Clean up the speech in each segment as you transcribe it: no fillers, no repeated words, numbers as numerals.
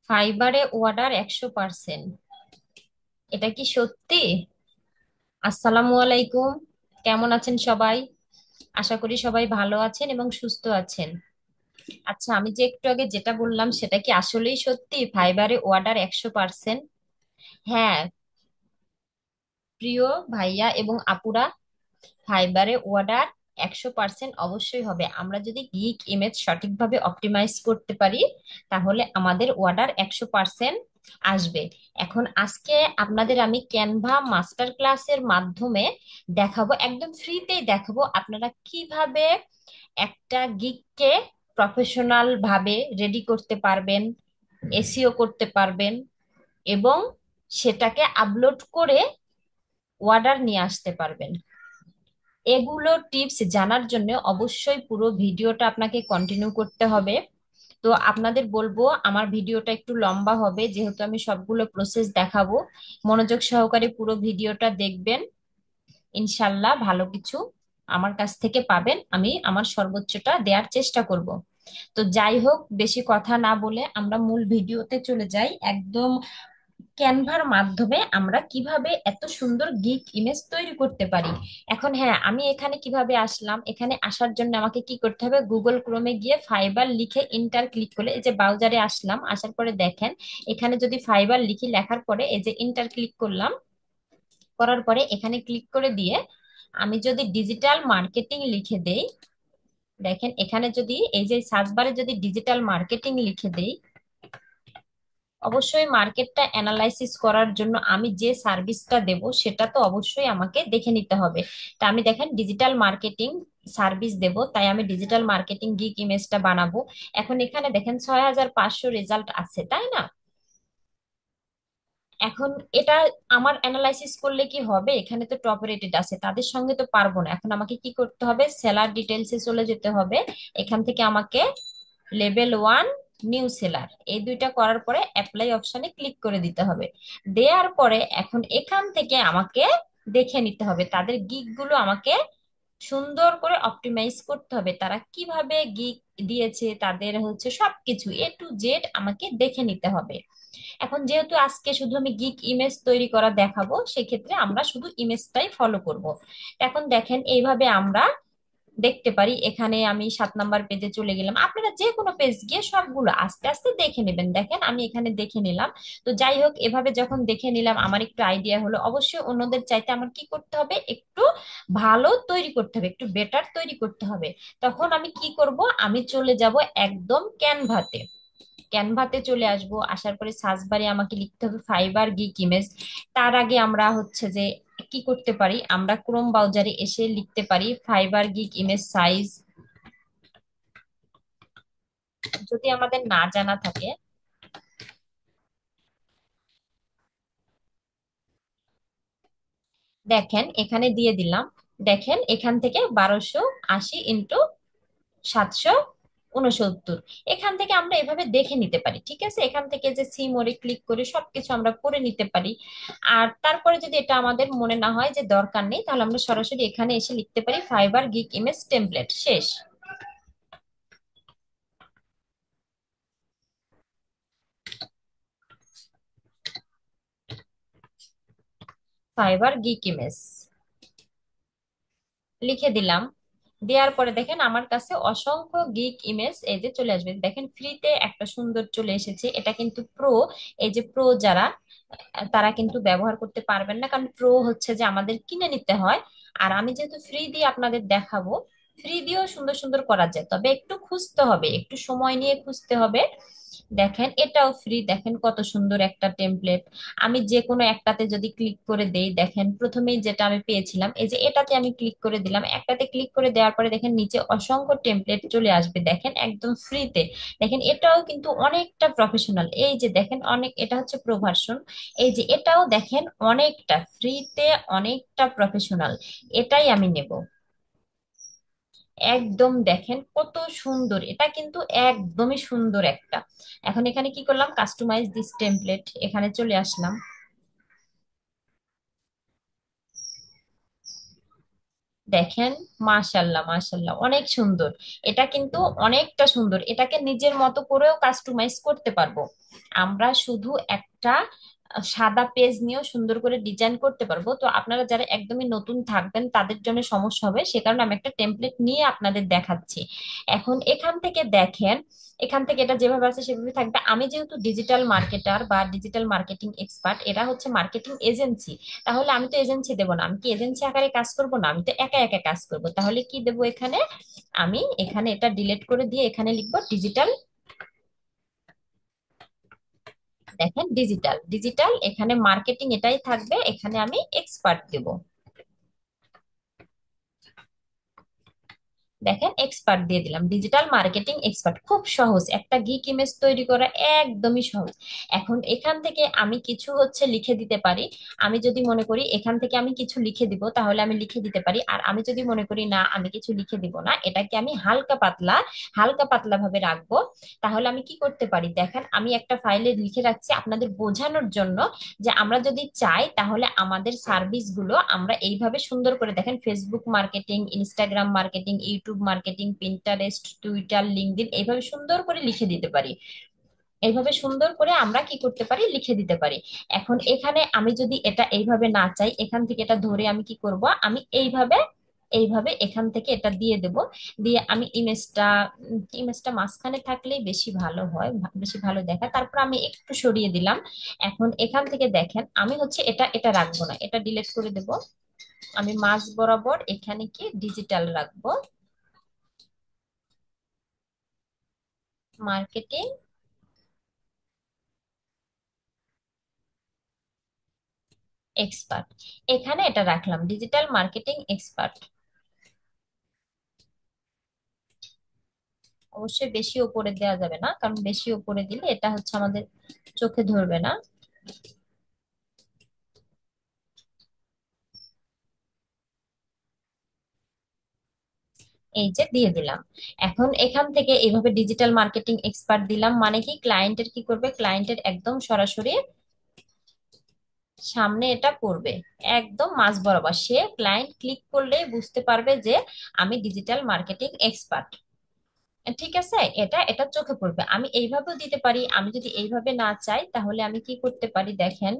ফাইবারে অর্ডার 100%। এটা কি সত্যি? আসসালামু আলাইকুম। কেমন আছেন সবাই? আশা করি সবাই ভালো আছেন এবং সুস্থ আছেন। আচ্ছা, আমি যে একটু আগে যেটা বললাম সেটা কি আসলেই সত্যি, ফাইবারে অর্ডার 100%? হ্যাঁ, প্রিয় ভাইয়া এবং আপুরা, ফাইবারে অর্ডার 100% অবশ্যই হবে। আমরা যদি গিগ ইমেজ সঠিকভাবে অপটিমাইজ করতে পারি তাহলে আমাদের অর্ডার 100% আসবে। এখন আজকে আপনাদের আমি ক্যানভা মাস্টার ক্লাসের মাধ্যমে দেখাবো, একদম ফ্রিতেই দেখাবো আপনারা কিভাবে একটা গিগকে প্রফেশনাল ভাবে রেডি করতে পারবেন, এসইও করতে পারবেন এবং সেটাকে আপলোড করে অর্ডার নিয়ে আসতে পারবেন। এগুলো টিপস জানার জন্য অবশ্যই পুরো ভিডিওটা আপনাকে কন্টিনিউ করতে হবে। তো আপনাদের বলবো আমার ভিডিওটা একটু লম্বা হবে যেহেতু আমি সবগুলো প্রসেস দেখাবো। মনোযোগ সহকারে পুরো ভিডিওটা দেখবেন, ইনশাল্লাহ ভালো কিছু আমার কাছ থেকে পাবেন। আমি আমার সর্বোচ্চটা দেওয়ার চেষ্টা করব। তো যাই হোক, বেশি কথা না বলে আমরা মূল ভিডিওতে চলে যাই। একদম ক্যানভার মাধ্যমে আমরা কিভাবে এত সুন্দর গিগ ইমেজ তৈরি করতে পারি। এখন হ্যাঁ, আমি এখানে কিভাবে আসলাম, এখানে আসার জন্য আমাকে কি করতে হবে, গুগল ক্রোমে গিয়ে ফাইবার লিখে ইন্টার ক্লিক করে এই যে ব্রাউজারে আসলাম, আসার পরে দেখেন এখানে যদি ফাইবার লিখি, লেখার পরে এই যে ইন্টার ক্লিক করলাম, করার পরে এখানে ক্লিক করে দিয়ে আমি যদি ডিজিটাল মার্কেটিং লিখে দেই, দেখেন এখানে যদি এই যে সার্চ বারে যদি ডিজিটাল মার্কেটিং লিখে দেই, অবশ্যই মার্কেটটা অ্যানালাইসিস করার জন্য আমি যে সার্ভিসটা দেব সেটা তো অবশ্যই আমাকে দেখে নিতে হবে। তা আমি দেখেন ডিজিটাল মার্কেটিং সার্ভিস দেব, তাই আমি ডিজিটাল মার্কেটিং গিগ ইমেজটা বানাবো। এখন এখানে দেখেন 6500 রেজাল্ট আছে, তাই না? এখন এটা আমার অ্যানালাইসিস করলে কি হবে, এখানে তো টপ রেটেড আছে, তাদের সঙ্গে তো পারবো না। এখন আমাকে কি করতে হবে, সেলার ডিটেলসে চলে যেতে হবে। এখান থেকে আমাকে লেভেল 1 নিউ সেলার এই দুইটা করার পরে অ্যাপ্লাই অপশনে ক্লিক করে দিতে হবে। দেওয়ার পরে এখন এখান থেকে আমাকে দেখে নিতে হবে তাদের গিগ গুলো, আমাকে সুন্দর করে অপটিমাইজ করতে হবে। তারা কিভাবে গিগ দিয়েছে, তাদের হচ্ছে সবকিছু A to Z আমাকে দেখে নিতে হবে। এখন যেহেতু আজকে শুধু আমি গিগ ইমেজ তৈরি করা দেখাবো, সেক্ষেত্রে আমরা শুধু ইমেজটাই ফলো করব। এখন দেখেন এইভাবে আমরা দেখতে পারি। এখানে আমি 7 নাম্বার পেজে চলে গেলাম, আপনারা যে কোনো পেজ গিয়ে সবগুলো আস্তে আস্তে দেখে নেবেন। দেখেন আমি এখানে দেখে নিলাম। তো যাই হোক, এভাবে যখন দেখে নিলাম আমার একটু আইডিয়া হলো। অবশ্যই অন্যদের চাইতে আমার কি করতে হবে, একটু ভালো তৈরি করতে হবে, একটু বেটার তৈরি করতে হবে। তখন আমি কি করব, আমি চলে যাব একদম ক্যানভাতে। ক্যানভাতে চলে আসব, আসার পরে সার্চ বারে আমাকে লিখতে হবে ফাইবার গিগ ইমেজ। তার আগে আমরা হচ্ছে যে কি করতে পারি, আমরা ক্রোম ব্রাউজারে এসে লিখতে পারি ফাইবার গিগ ইমেজ সাইজ, যদি আমাদের না জানা থাকে। দেখেন এখানে দিয়ে দিলাম। দেখেন এখান থেকে 1280 × 769। এখান থেকে আমরা এভাবে দেখে নিতে পারি, ঠিক আছে? এখান থেকে যে সি মোরে ক্লিক করে সবকিছু আমরা করে নিতে পারি। আর তারপরে যদি এটা আমাদের মনে না হয় যে দরকার নেই, তাহলে আমরা সরাসরি এখানে এসে লিখতে পারি ফাইবার গিগ ইমেজ টেমপ্লেট, শেষ। ফাইবার গিগ ইমেজ লিখে দিলাম। দেওয়ার পরে দেখেন আমার কাছে অসংখ্য গিগ ইমেজ এই যে চলে আসবে। দেখেন ফ্রিতে একটা সুন্দর চলে এসেছে, এটা কিন্তু প্রো। এই যে প্রো যারা, তারা কিন্তু ব্যবহার করতে পারবেন না, কারণ প্রো হচ্ছে যে আমাদের কিনে নিতে হয়। আর আমি যেহেতু ফ্রি দিয়ে আপনাদের দেখাবো, ফ্রি দিয়েও সুন্দর সুন্দর করা যায়, তবে একটু খুঁজতে হবে, একটু সময় নিয়ে খুঁজতে হবে। দেখেন এটাও ফ্রি, দেখেন কত সুন্দর একটা টেমপ্লেট। আমি যে কোনো একটাতে যদি ক্লিক করে দেই, দেখেন প্রথমেই যেটা আমি পেয়েছিলাম এই যে এটাতে আমি ক্লিক করে দিলাম, একটাতে ক্লিক করে দেওয়ার পরে দেখেন নিচে অসংখ্য টেমপ্লেট চলে আসবে, দেখেন একদম ফ্রিতে। দেখেন এটাও কিন্তু অনেকটা প্রফেশনাল, এই যে দেখেন অনেক, এটা হচ্ছে প্রো ভার্সন। এই যে এটাও দেখেন অনেকটা ফ্রিতে, অনেকটা প্রফেশনাল। এটাই আমি নেব। একদম দেখেন কত সুন্দর, এটা কিন্তু একদমই সুন্দর একটা। এখন এখানে কি করলাম, কাস্টমাইজ দিস টেমপ্লেট, এখানে চলে আসলাম। দেখেন, মাশাল্লাহ মাশাল্লাহ, অনেক সুন্দর। এটা কিন্তু অনেকটা সুন্দর, এটাকে নিজের মতো করেও কাস্টমাইজ করতে পারবো। আমরা শুধু একটা সাদা পেজ নিয়েও সুন্দর করে ডিজাইন করতে পারবো। তো আপনারা যারা একদমই নতুন থাকবেন তাদের জন্য সমস্যা হবে, সে কারণে আমি একটা টেমপ্লেট নিয়ে আপনাদের দেখাচ্ছি। এখন এখান থেকে দেখেন, এখান থেকে এটা যেভাবে আছে সেভাবে থাকবে। আমি যেহেতু ডিজিটাল মার্কেটার বা ডিজিটাল মার্কেটিং এক্সপার্ট, এরা হচ্ছে মার্কেটিং এজেন্সি, তাহলে আমি তো এজেন্সি দেবো না। আমি কি এজেন্সি আকারে কাজ করব না, আমি তো একা একা কাজ করব। তাহলে কি দেবো এখানে? আমি এখানে এটা ডিলিট করে দিয়ে এখানে লিখবো ডিজিটাল। দেখেন, ডিজিটাল ডিজিটাল, এখানে মার্কেটিং এটাই থাকবে, এখানে আমি এক্সপার্ট দেবো। দেখেন, এক্সপার্ট দিয়ে দিলাম, ডিজিটাল মার্কেটিং এক্সপার্ট। খুব সহজ, একটা গিক ইমেজ তৈরি করা একদমই সহজ। এখন এখান থেকে আমি কিছু হচ্ছে লিখে দিতে পারি। আমি যদি মনে করি এখান থেকে আমি কিছু লিখে দিব, তাহলে আমি লিখে দিতে পারি। আর আমি যদি মনে করি না, আমি কিছু লিখে দিব না, এটাকে আমি হালকা পাতলা, হালকা পাতলা ভাবে রাখবো, তাহলে আমি কি করতে পারি দেখেন, আমি একটা ফাইলে লিখে রাখছি আপনাদের বোঝানোর জন্য, যে আমরা যদি চাই তাহলে আমাদের সার্ভিস গুলো আমরা এইভাবে সুন্দর করে, দেখেন, Facebook marketing, Instagram marketing, YouTube marketing, Pinterest, Twitter, LinkedIn, এইভাবে সুন্দর করে লিখে দিতে পারি। এইভাবে সুন্দর করে আমরা কি করতে পারি, লিখে দিতে পারি। এখন এখানে আমি যদি এটা এইভাবে না চাই, এখান থেকে এটা ধরে আমি কি করব, আমি এইভাবে, এইভাবে এখান থেকে এটা দিয়ে দেব। দিয়ে আমি ইমেজটা, ইমেজটা মাঝখানে থাকলেই বেশি ভালো হয়, বেশি ভালো দেখা। তারপর আমি একটু সরিয়ে দিলাম। এখন এখান থেকে দেখেন, আমি হচ্ছে এটা এটা রাখবো না, এটা ডিলিট করে দেব। আমি মাঝ বরাবর এখানে কি ডিজিটাল রাখবো, মার্কেটিং এক্সপার্ট, এখানে এটা রাখলাম, ডিজিটাল মার্কেটিং এক্সপার্ট। অবশ্যই বেশি উপরে দেওয়া যাবে না, কারণ বেশি উপরে দিলে এটা হচ্ছে আমাদের চোখে ধরবে না। এই যে দিয়ে দিলাম। এখন এখান থেকে এইভাবে ডিজিটাল মার্কেটিং এক্সপার্ট দিলাম, মানে কি ক্লায়েন্টের কি করবে, ক্লায়েন্টের একদম সরাসরি সামনে এটা পড়বে, একদম মাঝ বরাবর। সে ক্লায়েন্ট ক্লিক করলেই বুঝতে পারবে যে আমি ডিজিটাল মার্কেটিং এক্সপার্ট। ঠিক আছে, এটা এটা চোখে পড়বে। আমি এইভাবেও দিতে পারি, আমি যদি এইভাবে না চাই তাহলে আমি কি করতে পারি দেখেন।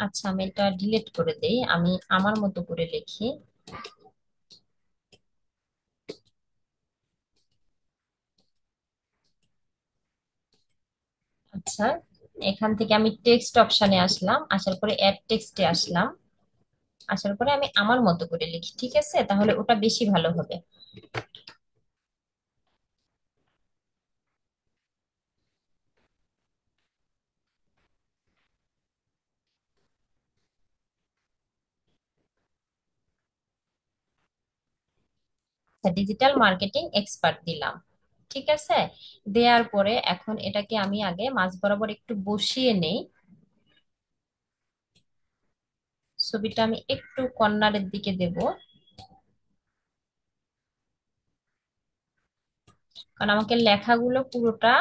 আচ্ছা, আমি এটা ডিলিট করে দেই, আমি আমার মতো করে লিখি। আচ্ছা, এখান থেকে আমি টেক্সট অপশনে আসলাম, আসার পরে অ্যাড টেক্সটে আসলাম। আসার পরে আমি আমার মতো করে লিখি, ঠিক আছে, তাহলে ওটা বেশি ভালো হবে। ডিজিটাল মার্কেটিং এক্সপার্ট দিলাম, ঠিক আছে। দেওয়ার পরে এখন এটাকে আমি আগে মাঝ বরাবর একটু বসিয়ে নেই। ছবিটা আমি একটু কর্নারের দিকে দেব, কারণ আমাকে লেখাগুলো পুরোটা।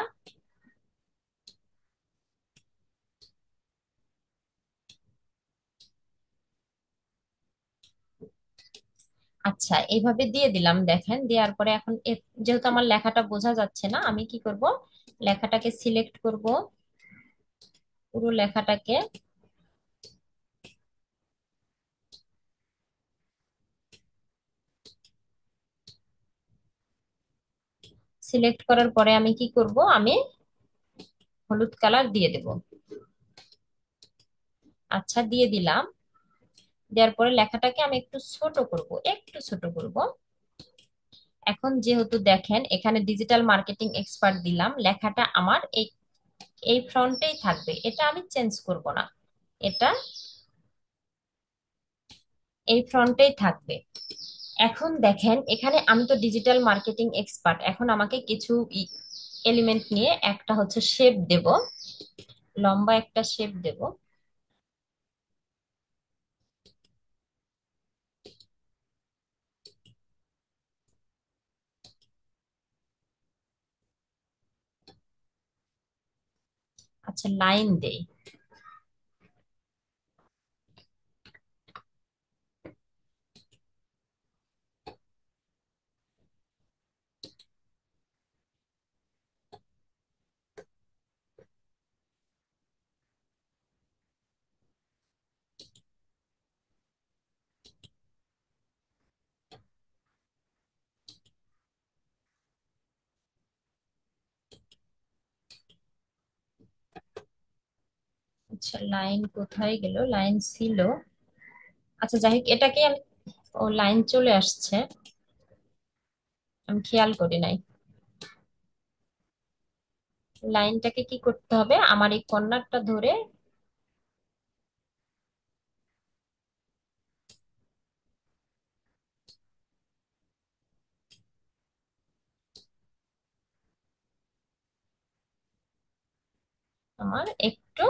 আচ্ছা, এইভাবে দিয়ে দিলাম, দেখেন, দেওয়ার পরে এখন যেহেতু আমার লেখাটা বোঝা যাচ্ছে না, আমি কি করব, লেখাটাকে সিলেক্ট করব, পুরো লেখাটাকে সিলেক্ট করার পরে আমি কি করব, আমি হলুদ কালার দিয়ে দেব। আচ্ছা, দিয়ে দিলাম। দেওয়ার পরে লেখাটাকে আমি একটু ছোট করব, একটু ছোট করব। এখন যেহেতু দেখেন এখানে ডিজিটাল মার্কেটিং এক্সপার্ট দিলাম, লেখাটা আমার এই এই ফ্রন্টেই থাকবে, এটা আমি চেঞ্জ করব না, এটা এই ফ্রন্টেই থাকবে। এখন দেখেন, এখানে আমি তো ডিজিটাল মার্কেটিং এক্সপার্ট, এখন আমাকে কিছু এলিমেন্ট নিয়ে একটা হচ্ছে শেপ দেব, লম্বা একটা শেপ দেব। আচ্ছা, লাইন দেই। আচ্ছা, লাইন কোথায় গেল? লাইন ছিল। আচ্ছা, যাই হোক, এটাকে আমি, ও লাইন চলে আসছে, আমি খেয়াল করি নাই। লাইনটাকে কি করতে হবে? আমার এই কর্নারটা ধরে আমার একটু,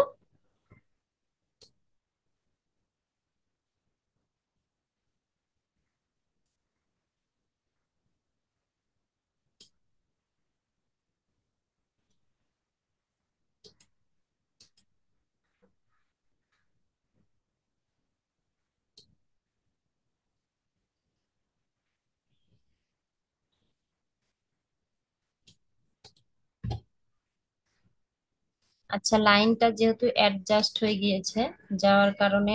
আচ্ছা, লাইনটা যেহেতু অ্যাডজাস্ট হয়ে গিয়েছে, যাওয়ার কারণে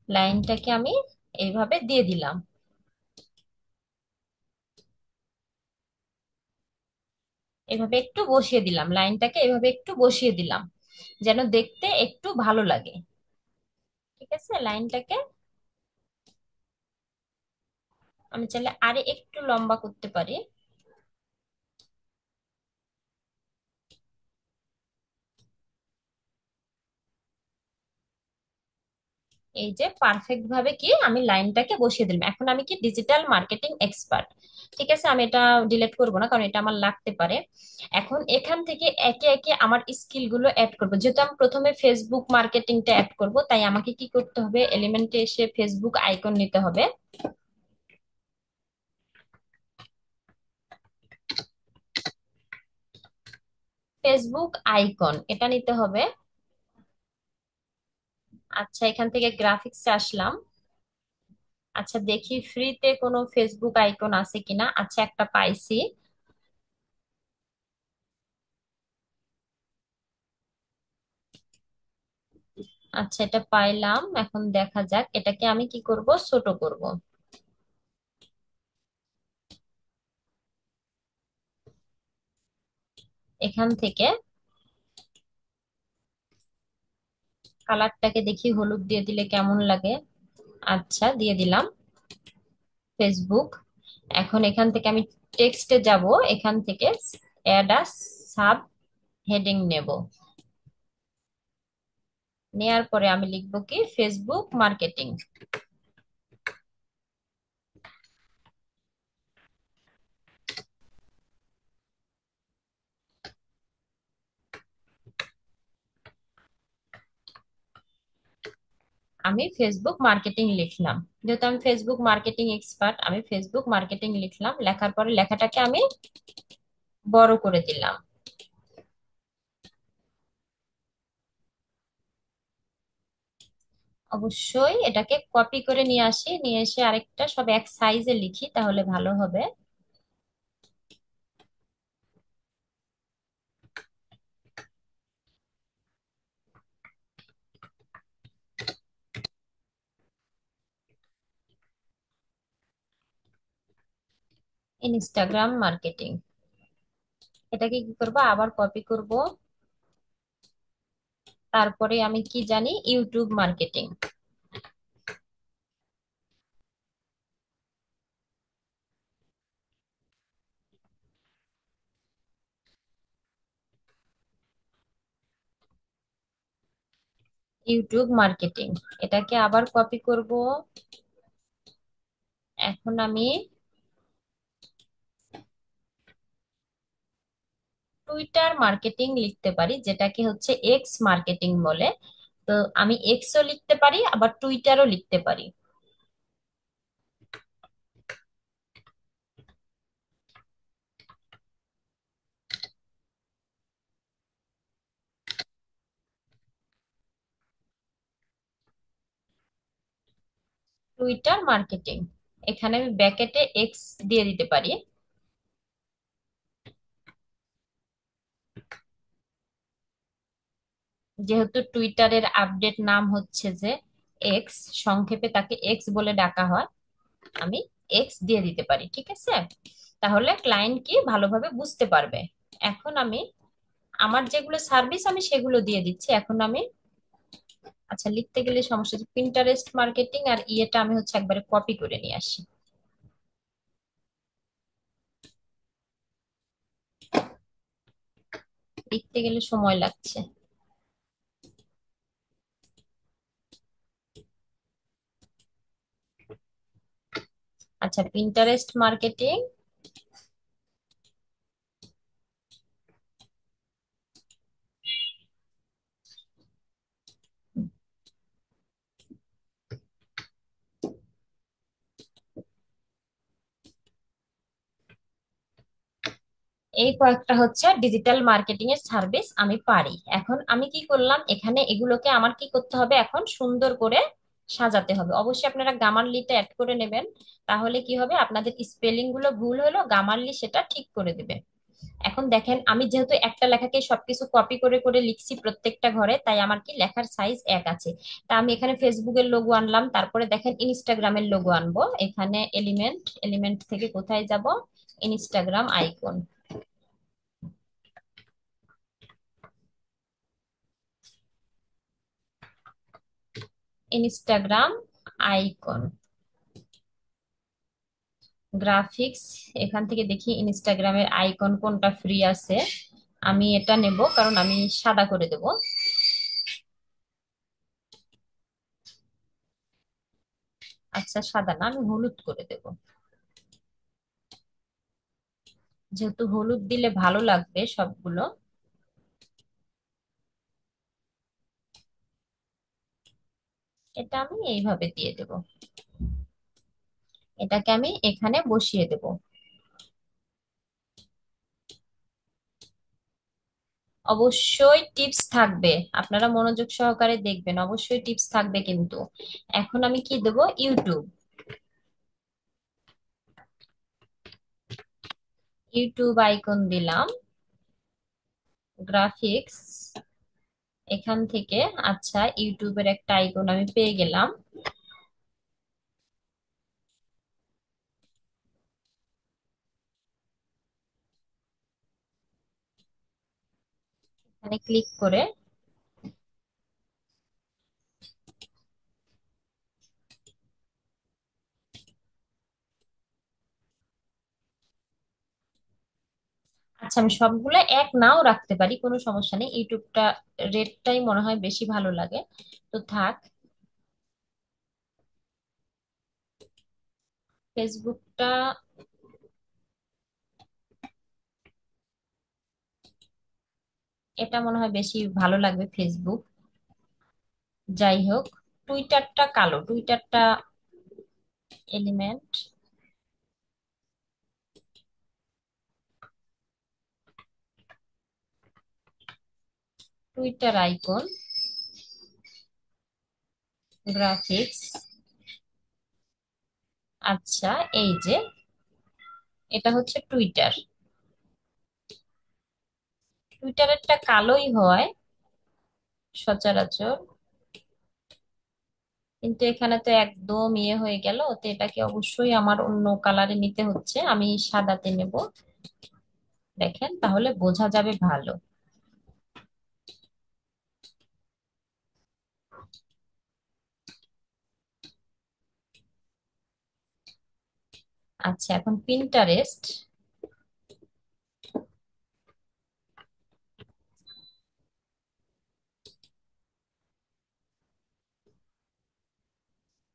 লাইনটাকে আমি এইভাবে দিয়ে দিলাম। এভাবে একটু বসিয়ে দিলাম, লাইনটাকে এভাবে একটু বসিয়ে দিলাম, যেন দেখতে একটু ভালো লাগে। ঠিক আছে, লাইনটাকে আমি চাইলে আরে একটু লম্বা করতে পারি। এই যে পারফেক্ট ভাবে কি আমি লাইনটাকে বসিয়ে দিলাম। এখন আমি কি ডিজিটাল মার্কেটিং এক্সপার্ট। ঠিক আছে, আমি এটা ডিলিট করব না, কারণ এটা আমার লাগতে পারে। এখন এখান থেকে একে একে আমার স্কিল গুলো অ্যাড করব। যেহেতু আমি প্রথমে ফেসবুক মার্কেটিংটা অ্যাড করব, তাই আমাকে কি করতে হবে? এলিমেন্টে এসে ফেসবুক আইকন নিতে হবে। ফেসবুক আইকন এটা নিতে হবে। আচ্ছা, এখান থেকে গ্রাফিক্সে আসলাম। আচ্ছা, দেখি ফ্রিতে কোনো ফেসবুক আইকন আছে কিনা। আচ্ছা, একটা পাইছি। আচ্ছা, এটা পাইলাম। এখন দেখা যাক এটাকে আমি কি করব, ছোট করব। এখান থেকে কালারটাকে দেখি হলুদ দিয়ে দিলে কেমন লাগে। আচ্ছা, দিয়ে দিলাম ফেসবুক। এখন এখান থেকে আমি টেক্সটে যাব। এখান থেকে অ্যাড আ সাব হেডিং নেব। নেয়ার পরে আমি লিখব কি, ফেসবুক মার্কেটিং। আমি ফেসবুক মার্কেটিং লিখলাম। যেহেতু আমি ফেসবুক মার্কেটিং এক্সপার্ট, আমি ফেসবুক মার্কেটিং লিখলাম। লেখার পরে লেখাটাকে আমি বড় করে দিলাম। অবশ্যই এটাকে কপি করে নিয়ে আসি, নিয়ে এসে আরেকটা সব এক সাইজে লিখি, তাহলে ভালো হবে। Instagram marketing. এটাকে কি করব, আবার কপি করব। তারপরে আমি কি জানি, ইউটিউব মার্কেটিং। ইউটিউব মার্কেটিং, এটাকে আবার কপি করব। এখন আমি টুইটার মার্কেটিং লিখতে পারি, যেটাকে হচ্ছে এক্স মার্কেটিং বলে। তো আমি এক্সও লিখতে পারি, আবার টুইটারও লিখতে পারি। টুইটার মার্কেটিং, এখানে আমি ব্যাকেটে এক্স দিয়ে দিতে পারি। যেহেতু টুইটারের আপডেট নাম হচ্ছে যে এক্স, সংক্ষেপে তাকে এক্স বলে ডাকা হয়, আমি এক্স দিয়ে দিতে পারি, ঠিক আছে? তাহলে ক্লায়েন্ট কি ভালোভাবে বুঝতে পারবে। এখন আমি আমার যেগুলো সার্ভিস আমি সেগুলো দিয়ে দিচ্ছি। এখন আমি, আচ্ছা লিখতে গেলে সমস্যা হচ্ছে, পিন্টারেস্ট মার্কেটিং আর ইয়েটা আমি হচ্ছে একবারে কপি করে নিয়ে আসি। লিখতে গেলে সময় লাগছে। আচ্ছা, পিন্টারেস্ট মার্কেটিং। এই কয়েকটা হচ্ছে ডিজিটাল মার্কেটিং এর সার্ভিস আমি পারি। এখন আমি কি করলাম, এখানে এগুলোকে আমার কি করতে হবে, এখন সুন্দর করে সাজাতে হবে। অবশ্যই আপনারা গ্রামারলিটা অ্যাড করে নেবেন, তাহলে কি হবে, আপনাদের স্পেলিং গুলো ভুল হলো গ্রামারলি সেটা ঠিক করে দিবে। এখন দেখেন, আমি যেহেতু একটা লেখাকে সবকিছু কপি করে করে লিখছি প্রত্যেকটা ঘরে, তাই আমার কি লেখার সাইজ এক আছে। তা আমি এখানে ফেসবুকের লোগো আনলাম, তারপরে দেখেন ইনস্টাগ্রামের লোগো আনবো। এখানে এলিমেন্ট, এলিমেন্ট থেকে কোথায় যাব, Instagram icon. Instagram icon, graphics. এখান থেকে দেখি ইনস্টাগ্রামের আইকন কোনটা ফ্রি আছে। আমি এটা নেব, কারণ আমি সাদা করে দেব। আচ্ছা, সাদা না, আমি হলুদ করে দেব। যেহেতু হলুদ দিলে ভালো লাগবে সবগুলো। এটা আমি এইভাবে দিয়ে দেব। এটাকে আমি এখানে বসিয়ে দেব। অবশ্যই টিপস থাকবে, আপনারা মনোযোগ সহকারে দেখবেন, অবশ্যই টিপস থাকবে কিন্তু। এখন আমি কি দেব, ইউটিউব। ইউটিউব আইকন দিলাম, গ্রাফিক্স, এখান থেকে। আচ্ছা, ইউটিউবের একটা আইকন আমি পেয়ে গেলাম। এখানে ক্লিক করে, আচ্ছা আমি সবগুলো এক নাও রাখতে পারি, কোনো সমস্যা নেই। ইউটিউবটা রেডটাই মনে হয় বেশি ভালো লাগে, তো থাক। ফেসবুকটা, এটা মনে হয় বেশি ভালো লাগবে, ফেসবুক। যাই হোক, টুইটারটা কালো, টুইটারটা এলিমেন্ট, টুইটার আইকন, গ্রাফিক্স। আচ্ছা, এই যে এটা হচ্ছে টুইটার। টুইটারেরটা কালোই হয় সচরাচর। কিন্তু এখানে তো একদম ইয়ে হয়ে গেল, তো এটাকে অবশ্যই আমার অন্য কালারে নিতে হচ্ছে, আমি সাদাতে নেব। দেখেন, তাহলে বোঝা যাবে ভালো। আচ্ছা, এখন পিন্টারেস্ট।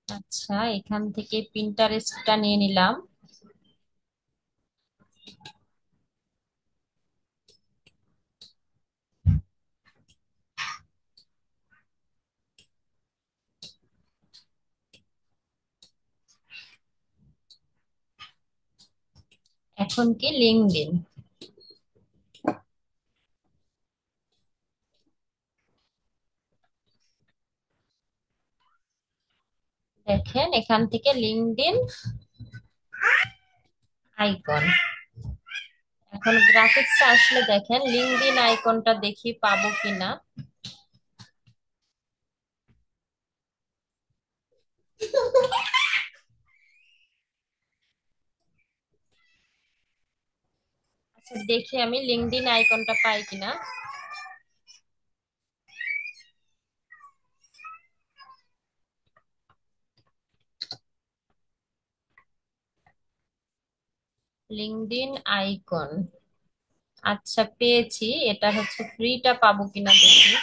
আচ্ছা, এখান থেকে পিন্টারেস্টটা নিয়ে নিলাম। এখন কি লিঙ্কডইন। দেখেন, এখান থেকে লিঙ্কডইন আইকন। এখন গ্রাফিক্স আসলে দেখেন লিঙ্কডইন আইকনটা দেখি পাবো কিনা। আচ্ছা, দেখি আমি লিঙ্কডইন আইকনটা পাই কিনা। LinkedIn icon. আচ্ছা, পেয়েছি। এটা হচ্ছে ফ্রিটা পাবো কিনা দেখি।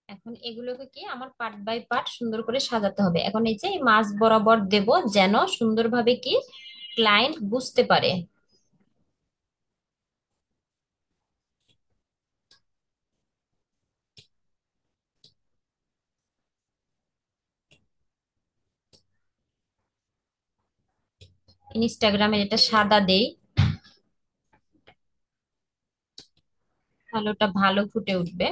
এখন এগুলোকে কি আমার পার্ট বাই পার্ট সুন্দর করে সাজাতে হবে। এখন এই যে এই মাঝ বরাবর দেব, যেন সুন্দরভাবে কি ক্লায়েন্ট বুঝতে পারে। ইনস্টাগ্রামে এটা সাদা দেই, তাহলে ওটা ভালো ফুটে উঠবে।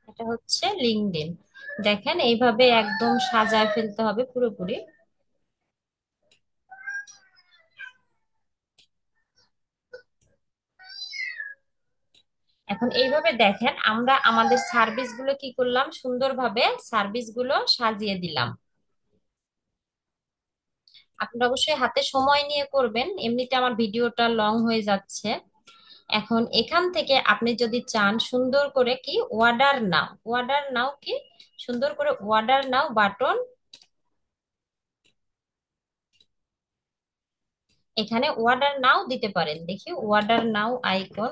এটা হচ্ছে লিঙ্কডইন। দেখেন, এইভাবে একদম সাজায় ফেলতে হবে পুরোপুরি। এখন এইভাবে দেখেন, আমরা আমাদের সার্ভিস গুলো কি করলাম, সুন্দরভাবে সার্ভিস গুলো সাজিয়ে দিলাম। আপনারা অবশ্যই হাতে সময় নিয়ে করবেন, এমনিতে আমার ভিডিওটা লং হয়ে যাচ্ছে। এখন এখান থেকে আপনি যদি চান সুন্দর করে কি অর্ডার নাও, অর্ডার নাও কি সুন্দর করে অর্ডার নাও বাটন, এখানে অর্ডার নাও দিতে পারেন। দেখি অর্ডার নাও আইকন,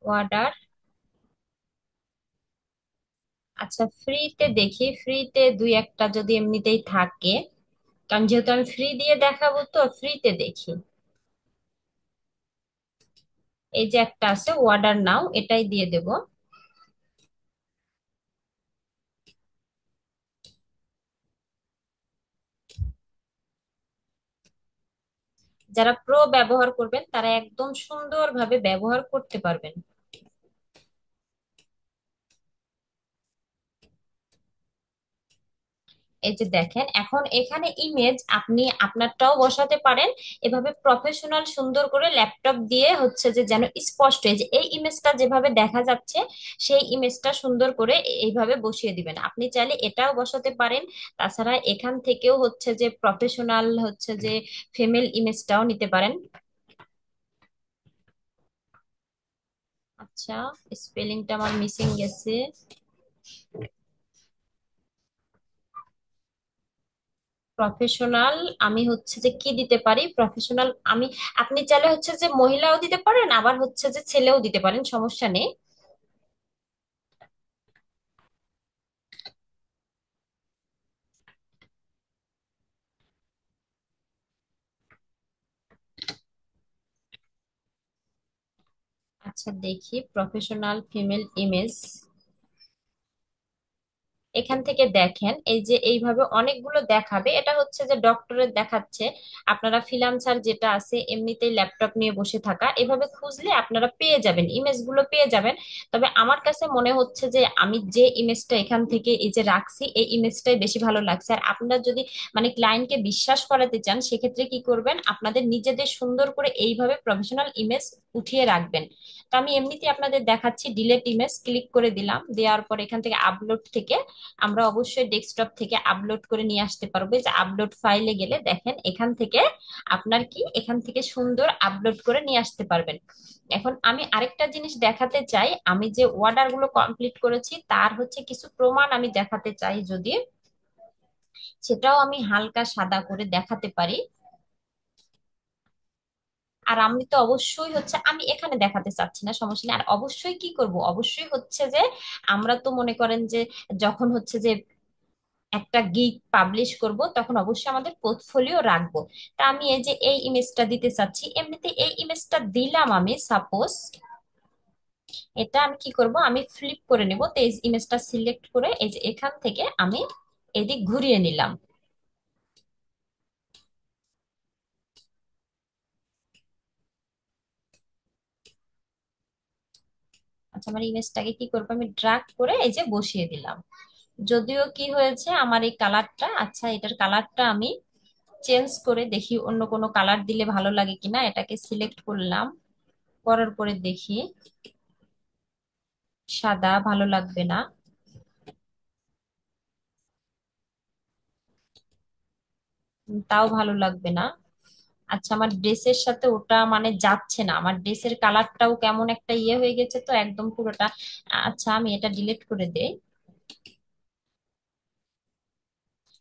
অর্ডার। আচ্ছা, ফ্রিতে দেখি, ফ্রিতে দুই একটা যদি এমনিতেই থাকে, কারণ যেহেতু আমি ফ্রি দিয়ে দেখাবো তো ফ্রিতে দেখি। এই যে একটা আছে অর্ডার নাও, এটাই দিয়ে দেব। যারা প্রো ব্যবহার করবেন তারা একদম সুন্দরভাবে ব্যবহার করতে পারবেন। এই যে দেখেন, এখন এখানে ইমেজ আপনি আপনারটাও বসাতে পারেন। এভাবে প্রফেশনাল সুন্দর করে ল্যাপটপ দিয়ে হচ্ছে যে যেন স্পষ্ট, এই যে এই ইমেজটা যেভাবে দেখা যাচ্ছে সেই ইমেজটা সুন্দর করে এইভাবে বসিয়ে দিবেন। আপনি চাইলে এটাও বসাতে পারেন। তাছাড়া এখান থেকেও হচ্ছে যে প্রফেশনাল হচ্ছে যে ফিমেল ইমেজটাও নিতে পারেন। আচ্ছা, স্পেলিংটা আমার মিসিং গেছে। প্রফেশনাল, আমি হচ্ছে যে কি দিতে পারি প্রফেশনাল আমি, আপনি চাইলে হচ্ছে যে মহিলাও দিতে পারেন, আবার হচ্ছে যে ছেলেও দিতে পারেন, সমস্যা নেই। আচ্ছা দেখি, প্রফেশনাল ফিমেল ইমেজ। এখান থেকে দেখেন, এই যে এইভাবে অনেকগুলো দেখাবে, এটা হচ্ছে যে ডক্টরের দেখাচ্ছে। আপনারা ফ্রিল্যান্সার যেটা আছে এমনিতেই ল্যাপটপ নিয়ে বসে থাকা, এভাবে খুঁজলে আপনারা পেয়ে যাবেন, ইমেজগুলো পেয়ে যাবেন। তবে আমার কাছে মনে হচ্ছে যে আমি যে ইমেজটা এখান থেকে এই যে রাখছি এই ইমেজটাই বেশি ভালো লাগছে। আর আপনারা যদি মানে ক্লায়েন্টকে বিশ্বাস করাতে চান সেক্ষেত্রে কি করবেন, আপনাদের নিজেদের সুন্দর করে এইভাবে প্রফেশনাল ইমেজ উঠিয়ে রাখবেন। তো আমি এমনিতে আপনাদের দেখাচ্ছি, ডিলেট ইমেজ ক্লিক করে দিলাম, দেওয়ার পর এখান থেকে আপলোড থেকে আমরা অবশ্যই ডেস্কটপ থেকে আপলোড করে নিয়ে আসতে পারবো। এই যে আপলোড ফাইলে গেলে দেখেন এখান থেকে আপনার কি এখান থেকে সুন্দর আপলোড করে নিয়ে আসতে পারবেন। এখন আমি আরেকটা জিনিস দেখাতে চাই, আমি যে অর্ডার গুলো কমপ্লিট করেছি তার হচ্ছে কিছু প্রমাণ আমি দেখাতে চাই যদি, সেটাও আমি হালকা সাদা করে দেখাতে পারি। আর আমি তো অবশ্যই হচ্ছে আমি এখানে দেখাতে চাচ্ছি না, সমস্যা নেই। আর অবশ্যই কি করব, অবশ্যই হচ্ছে যে আমরা তো মনে করেন যে যখন হচ্ছে যে একটা গিগ পাবলিশ করব তখন অবশ্যই আমাদের পোর্টফোলিও রাখবো। তা আমি এই যে এই ইমেজটা দিতে চাচ্ছি, এমনিতে এই ইমেজটা দিলাম আমি সাপোজ। এটা আমি কি করব, আমি ফ্লিপ করে নেব। তো এই ইমেজটা সিলেক্ট করে এই যে এখান থেকে আমি এদিক ঘুরিয়ে নিলাম। আচ্ছা, আমার ইমেজটাকে কি করবো, আমি ড্রাগ করে এই যে বসিয়ে দিলাম। যদিও কি হয়েছে আমার এই কালারটা, আচ্ছা এটার কালারটা আমি চেঞ্জ করে দেখি অন্য কোনো কালার দিলে ভালো লাগে কিনা। এটাকে সিলেক্ট করলাম, করার পরে দেখি সাদা ভালো লাগবে না। তাও ভালো লাগবে না। আচ্ছা, আমার ড্রেসের সাথে ওটা মানে যাচ্ছে না, আমার ড্রেসের কালারটাও কেমন একটা ইয়ে হয়ে গেছে তো একদম পুরোটা। আচ্ছা আমি এটা ডিলিট করে দেই।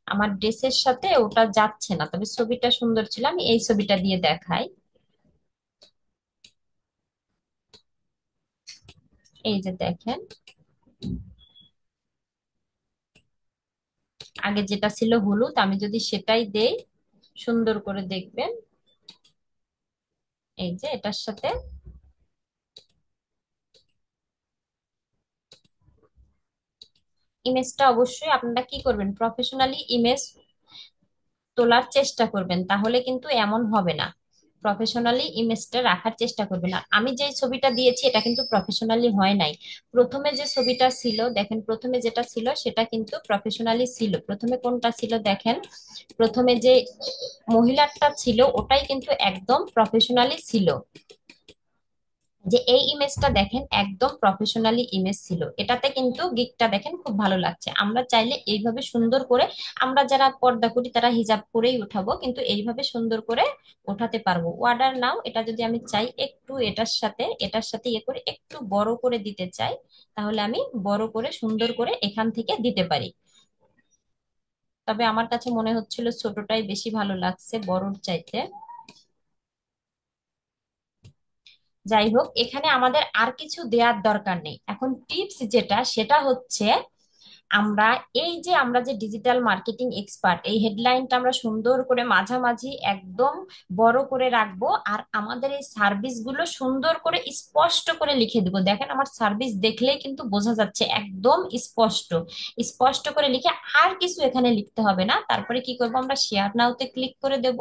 আমার ড্রেসের সাথে ওটা যাচ্ছে না, তবে ছবিটা সুন্দর ছিল, আমি এই ছবিটা দিয়ে দেখাই। এই যে দেখেন, আগে যেটা ছিল হলুদ, আমি যদি সেটাই দেই সুন্দর করে দেখবেন। এই যে এটার সাথে ইমেজটা অবশ্যই আপনারা কি করবেন, প্রফেশনালি ইমেজ তোলার চেষ্টা করবেন, তাহলে কিন্তু এমন হবে না। প্রফেশনালি ইমেজটা রাখার চেষ্টা করবেন। আর আমি যে ছবিটা দিয়েছি এটা কিন্তু প্রফেশনালি হয় নাই। প্রথমে যে ছবিটা ছিল দেখেন, প্রথমে যেটা ছিল সেটা কিন্তু প্রফেশনালি ছিল। প্রথমে কোনটা ছিল দেখেন, প্রথমে যে মহিলাটা ছিল ওটাই কিন্তু একদম প্রফেশনালি ছিল। যে এই ইমেজটা দেখেন একদম প্রফেশনালি ইমেজ ছিল, এটাতে কিন্তু গিকটা দেখেন খুব ভালো লাগছে। আমরা চাইলে এইভাবে সুন্দর করে, আমরা যারা পর্দা করি তারা হিজাব করেই উঠাবো, কিন্তু এইভাবে সুন্দর করে ওঠাতে পারবো। অর্ডার নাও, এটা যদি আমি চাই একটু এটার সাথে ইয়ে করে একটু বড় করে দিতে চাই, তাহলে আমি বড় করে সুন্দর করে এখান থেকে দিতে পারি। তবে আমার কাছে মনে হচ্ছিল ছোটটাই বেশি ভালো লাগছে বড়র চাইতে। যাই হোক, এখানে আমাদের আর কিছু দেওয়ার দরকার নেই। এখন টিপস যেটা সেটা হচ্ছে, আমরা এই যে আমরা যে ডিজিটাল মার্কেটিং এক্সপার্ট, এই হেডলাইনটা আমরা সুন্দর করে মাঝামাঝি একদম বড় করে রাখবো। আর আমাদের এই সার্ভিস গুলো সুন্দর করে স্পষ্ট করে লিখে দিব। দেখেন আমার সার্ভিস দেখলেই কিন্তু বোঝা যাচ্ছে একদম স্পষ্ট। স্পষ্ট করে লিখে আর কিছু এখানে লিখতে হবে না। তারপরে কি করব, আমরা শেয়ার নাওতে ক্লিক করে দেব,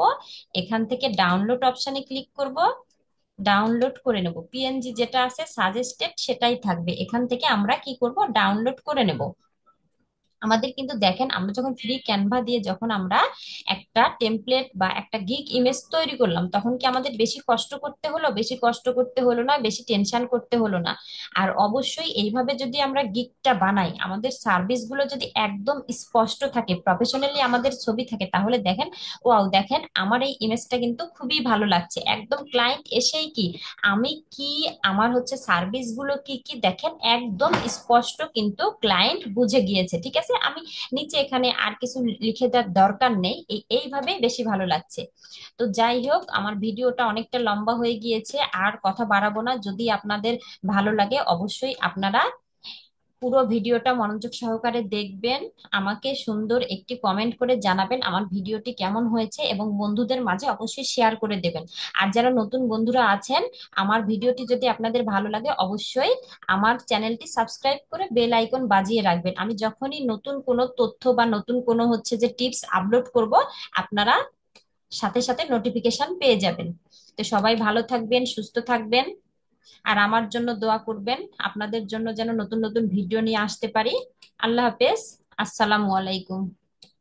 এখান থেকে ডাউনলোড অপশনে ক্লিক করব, ডাউনলোড করে নেব। পিএনজি যেটা আছে সাজেস্টেড সেটাই থাকবে, এখান থেকে আমরা কি করব ডাউনলোড করে নেব। আমাদের কিন্তু দেখেন, আমরা যখন ফ্রি ক্যানভা দিয়ে যখন আমরা একটা টেমপ্লেট বা একটা গিগ ইমেজ তৈরি করলাম, তখন কি আমাদের বেশি কষ্ট করতে হলো? বেশি কষ্ট করতে হলো না, বেশি টেনশন করতে হলো না। আর অবশ্যই এইভাবে যদি আমরা গিগটা বানাই, আমাদের সার্ভিসগুলো যদি একদম স্পষ্ট থাকে, প্রফেশনালি আমাদের ছবি থাকে, তাহলে দেখেন, ওয়াও, দেখেন আমার এই ইমেজটা কিন্তু খুবই ভালো লাগছে, একদম ক্লায়েন্ট এসেই কি আমি কি আমার হচ্ছে সার্ভিসগুলো কি কি দেখেন একদম স্পষ্ট কিন্তু ক্লায়েন্ট বুঝে গিয়েছে। ঠিক আছে, আমি নিচে এখানে আর কিছু লিখে দেওয়ার দরকার নেই, এইভাবেই বেশি ভালো লাগছে। তো যাই হোক, আমার ভিডিওটা অনেকটা লম্বা হয়ে গিয়েছে, আর কথা বাড়াবো না। যদি আপনাদের ভালো লাগে, অবশ্যই আপনারা পুরো ভিডিওটা মনোযোগ সহকারে দেখবেন, আমাকে সুন্দর একটি কমেন্ট করে জানাবেন আমার ভিডিওটি কেমন হয়েছে, এবং বন্ধুদের মাঝে অবশ্যই শেয়ার করে দেবেন। আর যারা নতুন বন্ধুরা আছেন, আমার ভিডিওটি যদি আপনাদের ভালো লাগে, অবশ্যই আমার চ্যানেলটি সাবস্ক্রাইব করে বেল আইকন বাজিয়ে রাখবেন। আমি যখনই নতুন কোনো তথ্য বা নতুন কোনো হচ্ছে যে টিপস আপলোড করব, আপনারা সাথে সাথে নোটিফিকেশন পেয়ে যাবেন। তো সবাই ভালো থাকবেন, সুস্থ থাকবেন, আর আমার জন্য দোয়া করবেন, আপনাদের জন্য যেন নতুন নতুন ভিডিও নিয়ে আসতে পারি। আল্লাহ হাফেজ। আসসালামু আলাইকুম।